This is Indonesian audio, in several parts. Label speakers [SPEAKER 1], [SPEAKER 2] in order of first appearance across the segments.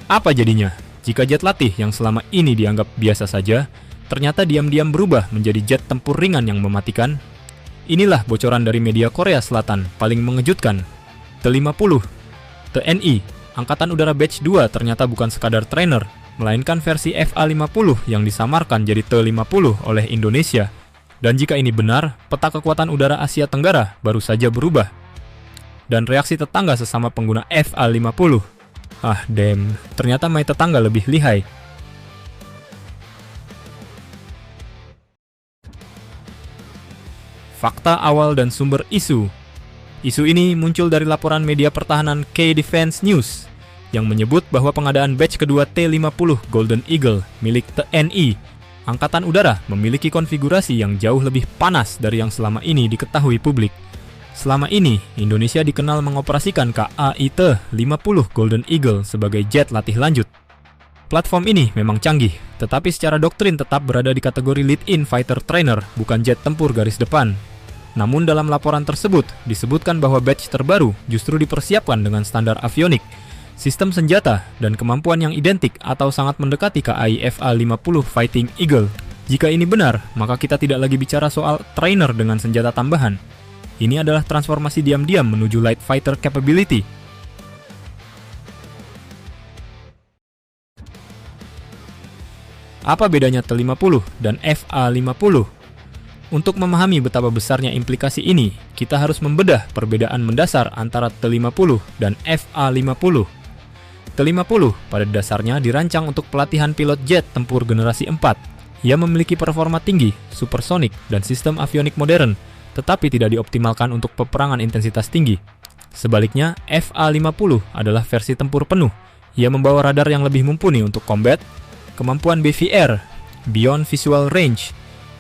[SPEAKER 1] Apa jadinya jika jet latih yang selama ini dianggap biasa saja, ternyata diam-diam berubah menjadi jet tempur ringan yang mematikan? Inilah bocoran dari media Korea Selatan paling mengejutkan. T-50, TNI, Angkatan Udara Batch 2 ternyata bukan sekadar trainer, melainkan versi FA-50 yang disamarkan jadi T-50 oleh Indonesia. Dan jika ini benar, peta kekuatan udara Asia Tenggara baru saja berubah. Dan reaksi tetangga sesama pengguna FA-50. Ah, damn, ternyata my tetangga lebih lihai. Fakta awal dan sumber isu. Isu ini muncul dari laporan media pertahanan K-Defense News yang menyebut bahwa pengadaan batch kedua T-50 Golden Eagle milik TNI Angkatan Udara memiliki konfigurasi yang jauh lebih panas dari yang selama ini diketahui publik. Selama ini, Indonesia dikenal mengoperasikan KAIT-50 Golden Eagle sebagai jet latih lanjut. Platform ini memang canggih, tetapi secara doktrin tetap berada di kategori lead-in fighter trainer, bukan jet tempur garis depan. Namun dalam laporan tersebut, disebutkan bahwa batch terbaru justru dipersiapkan dengan standar avionik, sistem senjata, dan kemampuan yang identik atau sangat mendekati KAI-FA-50 Fighting Eagle. Jika ini benar, maka kita tidak lagi bicara soal trainer dengan senjata tambahan. Ini adalah transformasi diam-diam menuju light fighter capability. Apa bedanya T-50 dan FA-50? Untuk memahami betapa besarnya implikasi ini, kita harus membedah perbedaan mendasar antara T-50 dan FA-50. T-50 pada dasarnya dirancang untuk pelatihan pilot jet tempur generasi 4. Ia memiliki performa tinggi, supersonik, dan sistem avionik modern, tetapi tidak dioptimalkan untuk peperangan intensitas tinggi. Sebaliknya, FA-50 adalah versi tempur penuh. Ia membawa radar yang lebih mumpuni untuk combat, kemampuan BVR, Beyond Visual Range,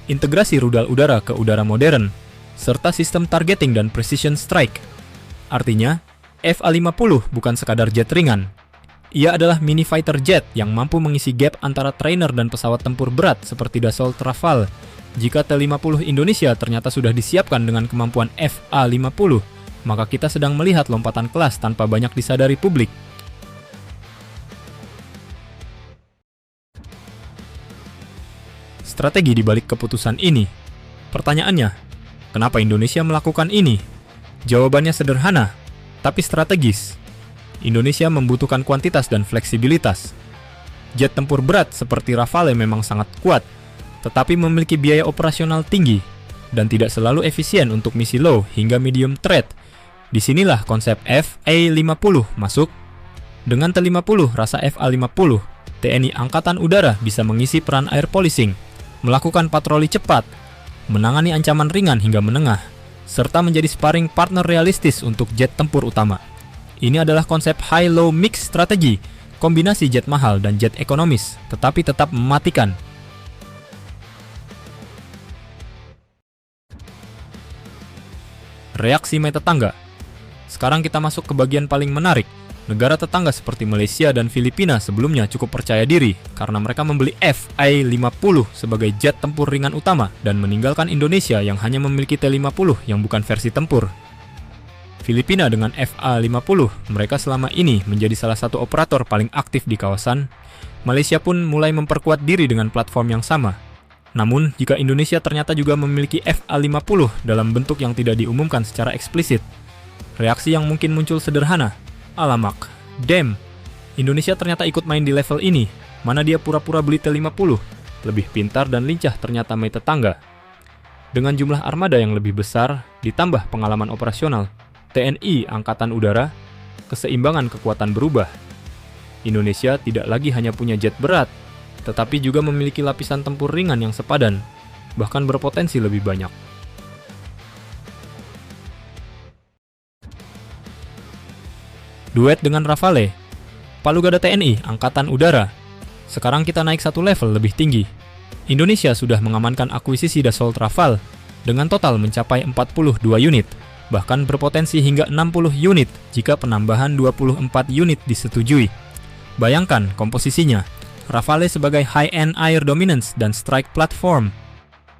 [SPEAKER 1] integrasi rudal udara ke udara modern, serta sistem targeting dan precision strike. Artinya, FA-50 bukan sekadar jet ringan. Ia adalah mini fighter jet yang mampu mengisi gap antara trainer dan pesawat tempur berat seperti Dassault Rafale. Jika T-50 Indonesia ternyata sudah disiapkan dengan kemampuan FA-50, maka kita sedang melihat lompatan kelas tanpa banyak disadari publik. Strategi di balik keputusan ini. Pertanyaannya, kenapa Indonesia melakukan ini? Jawabannya sederhana, tapi strategis. Indonesia membutuhkan kuantitas dan fleksibilitas. Jet tempur berat seperti Rafale memang sangat kuat, tetapi memiliki biaya operasional tinggi dan tidak selalu efisien untuk misi low hingga medium threat. Disinilah konsep FA-50 masuk. Dengan T-50 rasa FA-50, TNI Angkatan Udara bisa mengisi peran air policing, melakukan patroli cepat, menangani ancaman ringan hingga menengah, serta menjadi sparring partner realistis untuk jet tempur utama. Ini adalah konsep high-low mix strategi, kombinasi jet mahal dan jet ekonomis, tetapi tetap mematikan. Reaksi my tetangga. Sekarang kita masuk ke bagian paling menarik. Negara tetangga seperti Malaysia dan Filipina sebelumnya cukup percaya diri karena mereka membeli FA-50 sebagai jet tempur ringan utama dan meninggalkan Indonesia yang hanya memiliki T-50 yang bukan versi tempur. Filipina dengan FA-50, mereka selama ini menjadi salah satu operator paling aktif di kawasan. Malaysia pun mulai memperkuat diri dengan platform yang sama. Namun, jika Indonesia ternyata juga memiliki FA-50 dalam bentuk yang tidak diumumkan secara eksplisit, reaksi yang mungkin muncul sederhana. Alamak, damn, Indonesia ternyata ikut main di level ini, mana dia pura-pura beli T-50, lebih pintar dan lincah ternyata my tetangga. Dengan jumlah armada yang lebih besar, ditambah pengalaman operasional, TNI Angkatan Udara, keseimbangan kekuatan berubah. Indonesia tidak lagi hanya punya jet berat, tetapi juga memiliki lapisan tempur ringan yang sepadan, bahkan berpotensi lebih banyak. Duet dengan Rafale, Palu Gada TNI Angkatan Udara. Sekarang kita naik satu level lebih tinggi. Indonesia sudah mengamankan akuisisi Dassault Rafale dengan total mencapai 42 unit, bahkan berpotensi hingga 60 unit jika penambahan 24 unit disetujui. Bayangkan komposisinya, Rafale sebagai high-end air dominance dan strike platform,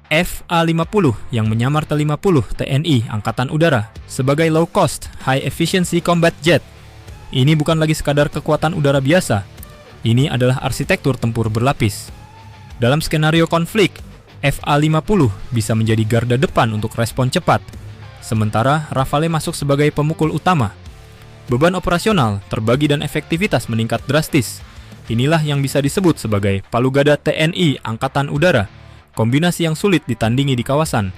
[SPEAKER 1] FA-50 yang menyamar T-50 TNI Angkatan Udara sebagai low-cost, high-efficiency combat jet. Ini bukan lagi sekadar kekuatan udara biasa, Ini adalah arsitektur tempur berlapis. Dalam skenario konflik, FA-50 bisa menjadi garda depan untuk respon cepat, sementara Rafale masuk sebagai pemukul utama. Beban operasional terbagi dan efektivitas meningkat drastis. Inilah yang bisa disebut sebagai palu gada TNI Angkatan Udara, kombinasi yang sulit ditandingi di kawasan.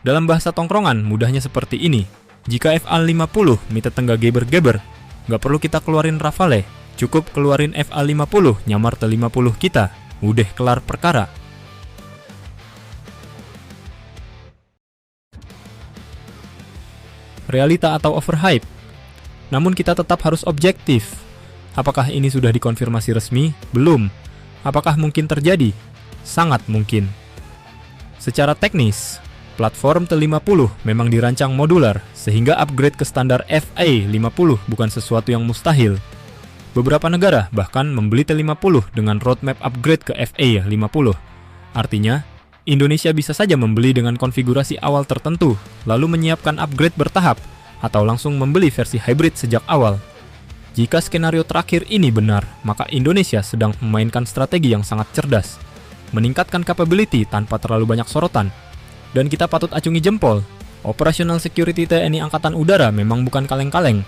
[SPEAKER 1] Dalam bahasa tongkrongan mudahnya seperti ini, jika FA-50 mita tengah geber-geber, nggak perlu kita keluarin Rafale, cukup keluarin FA-50 nyamar T-50 kita, udah kelar perkara. Realita atau overhype? Namun kita tetap harus objektif. Apakah ini sudah dikonfirmasi resmi? Belum. Apakah mungkin terjadi? Sangat mungkin. Secara teknis, platform T-50 memang dirancang modular, sehingga upgrade ke standar FA-50 bukan sesuatu yang mustahil. Beberapa negara bahkan membeli T-50 dengan roadmap upgrade ke FA-50. Artinya, Indonesia bisa saja membeli dengan konfigurasi awal tertentu, lalu menyiapkan upgrade bertahap, atau langsung membeli versi hybrid sejak awal. Jika skenario terakhir ini benar, maka Indonesia sedang memainkan strategi yang sangat cerdas, meningkatkan capability tanpa terlalu banyak sorotan. Dan kita patut acungi jempol, operational security TNI Angkatan Udara memang bukan kaleng-kaleng.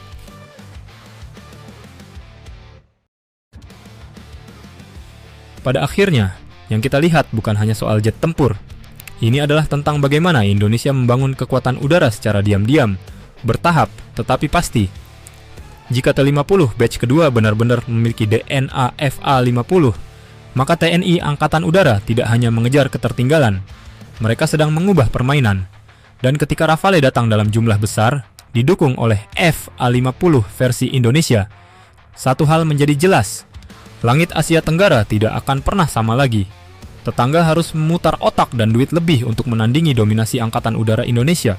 [SPEAKER 1] Pada akhirnya, yang kita lihat bukan hanya soal jet tempur. Ini adalah tentang bagaimana Indonesia membangun kekuatan udara secara diam-diam, bertahap, tetapi pasti. Jika T-50 batch kedua benar-benar memiliki DNA FA-50, maka TNI Angkatan Udara tidak hanya mengejar ketertinggalan. Mereka sedang mengubah permainan. Dan ketika Rafale datang dalam jumlah besar, didukung oleh FA-50 versi Indonesia, satu hal menjadi jelas. Langit Asia Tenggara tidak akan pernah sama lagi. Tetangga harus memutar otak dan duit lebih untuk menandingi dominasi Angkatan Udara Indonesia.